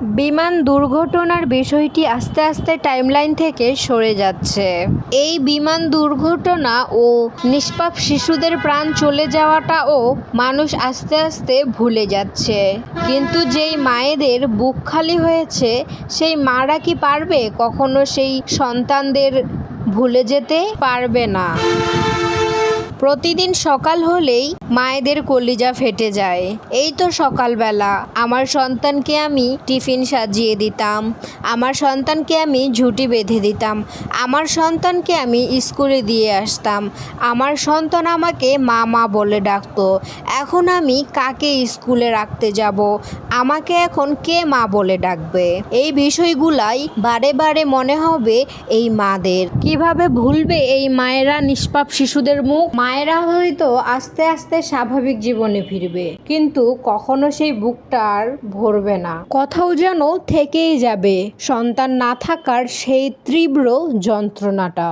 বিমান দুর্ঘটনার বিষয়টি আস্তে আস্তে টাইমলাইন থেকে সরে যাচ্ছে। এই বিমান দুর্ঘটনা ও নিষ্পাপ শিশুদের প্রাণ চলে যাওয়াটাও মানুষ আস্তে আস্তে ভুলে যাচ্ছে। কিন্তু যেই মায়েদের বুক খালি হয়েছে, সেই মারা কি পারবে কখনো সেই সন্তানদের ভুলে যেতে? পারবে না। প্রতিদিন সকাল হলেই মায়েদের কলিজা ফেটে যায়। এই তো সকালবেলা আমার সন্তানকে আমি টিফিন সাজিয়ে দিতাম, আমার সন্তানকে আমি ঝুঁটি বেঁধে দিতাম, আমার সন্তানকে আমি স্কুলে দিয়ে আসতাম, আমার সন্তান আমাকে মা মা বলে ডাকতো। এখন আমি কাকে স্কুলে রাখতে যাব? আমাকে এখন কে মা বলে ডাকবে? এই বিষয়গুলাই বারে বারে মনে হবে এই মাদের। কিভাবে ভুলবে এই মায়েরা নিষ্পাপ শিশুদের মুখ? মায়েরা হয়তো আস্তে আস্তে স্বাভাবিক জীবনে ফিরবে, কিন্তু কখনো সেই বুকটা আর ভরবে না। কোথাও যেন থেকেই যাবে সন্তান না থাকার সেই তীব্র যন্ত্রণাটা।